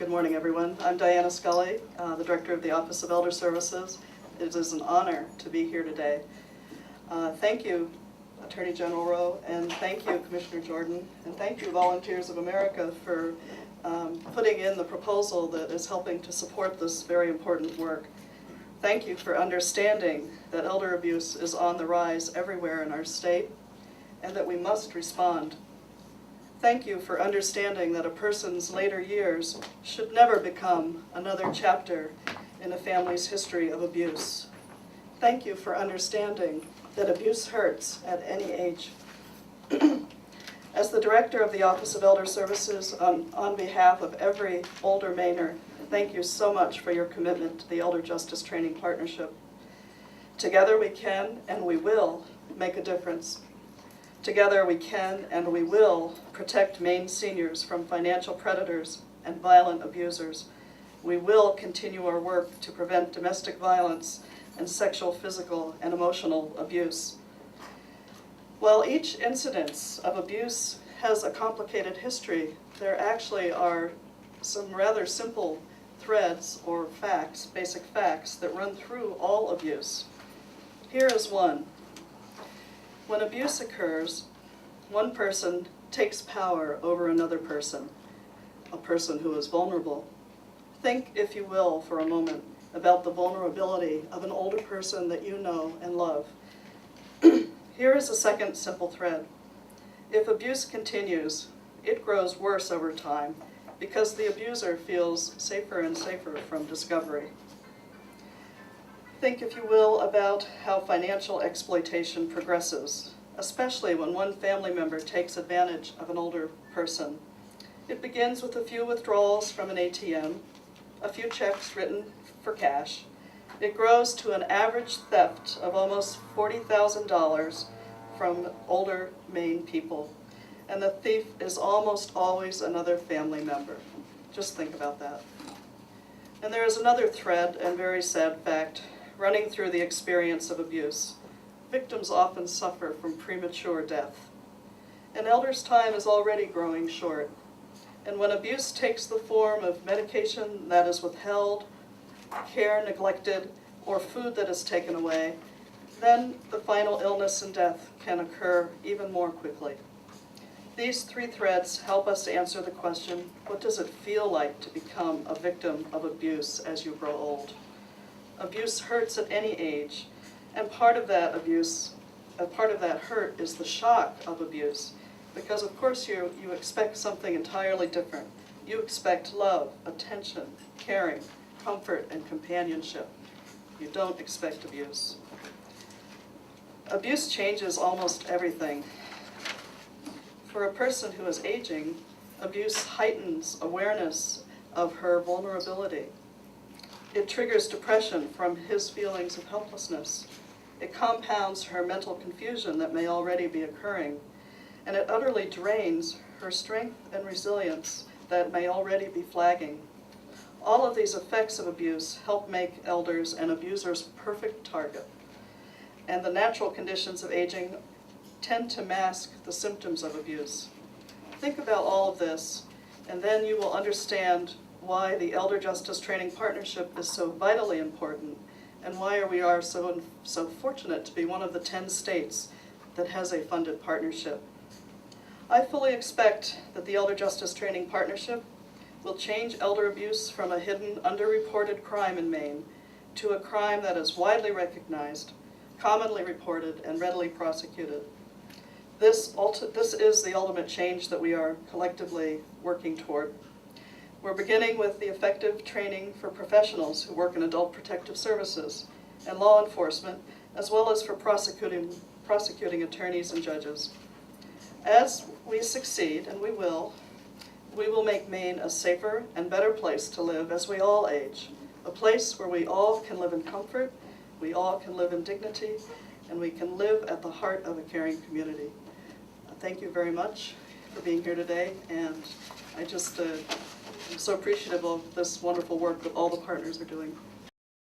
Good morning, everyone. I'm Diana Scully, the Director of the Office of Elder Services. It is an honor to be here today. Thank you, Attorney General Rowe, and thank you, Commissioner Jordan, and thank you, Volunteers of America, for putting in the proposal that is helping to support this very important work. Thank you for understanding that elder abuse is on the rise everywhere in our state, and that we must respond. Thank you for understanding that a person's later years should never become another chapter in a family's history of abuse. Thank you for understanding that abuse hurts at any age. As the Director of the Office of Elder Services, on behalf of every older Mainer, thank you so much for your commitment to the Elder Justice Training Partnership. Together we can and we will make a difference. Together we can and we will protect Maine seniors from financial predators and violent abusers. We will continue our work to prevent domestic violence and sexual, physical, and emotional abuse. While each incidence of abuse has a complicated history, there actually are some rather simple threads or facts, basic facts, that run through all abuse. Here is one. When abuse occurs, one person takes power over another person, a person who is vulnerable. Think, if you will, for a moment, about the vulnerability of an older person that you know and love. Here is a second simple thread. If abuse continues, it grows worse over time because the abuser feels safer and safer from discovery. Think, if you will, about how financial exploitation progresses, especially when one family member takes advantage of an older person. It begins with a few withdrawals from an ATM, a few checks written for cash. It grows to an average theft of almost $40,000 from older Maine people, and the thief is almost always another family member. Just think about that. And there is another thread and very sad fact running through the experience of abuse. Victims often suffer from premature death. An elder's time is already growing short, and when abuse takes the form of medication that is withheld, care neglected, or food that is taken away, then the final illness and death can occur even more quickly. These three threads help us to answer the question, what does it feel like to become a victim of abuse as you grow old? Abuse hurts at any age, and part of that hurt is the shock of abuse, because of course you expect something entirely different. You expect love, attention, caring, comfort, and companionship. You don't expect abuse. Abuse changes almost everything. For a person who is aging, abuse heightens awareness of her vulnerability. It triggers depression from his feelings of helplessness. It compounds her mental confusion that may already be occurring, and it utterly drains her strength and resilience that may already be flagging. All of these effects of abuse help make elders and abusers perfect target, and the natural conditions of aging tend to mask the symptoms of abuse. Think about all of this, and then you will understand why the Elder Justice Training Partnership is so vitally important, and why we are so fortunate to be one of the 10 states that has a funded partnership. I fully expect that the Elder Justice Training Partnership will change elder abuse from a hidden, underreported crime in Maine to a crime that is widely recognized, commonly reported, and readily prosecuted. This is the ultimate change that we are collectively working toward. We're beginning with the effective training for professionals who work in adult protective services and law enforcement, as well as for prosecuting attorneys and judges. As we succeed, and we will make Maine a safer and better place to live as we all age, a place where we all can live in comfort, we all can live in dignity, and we can live at the heart of a caring community. Thank you very much for being here today, and I just I'm so appreciative of this wonderful work that all the partners are doing.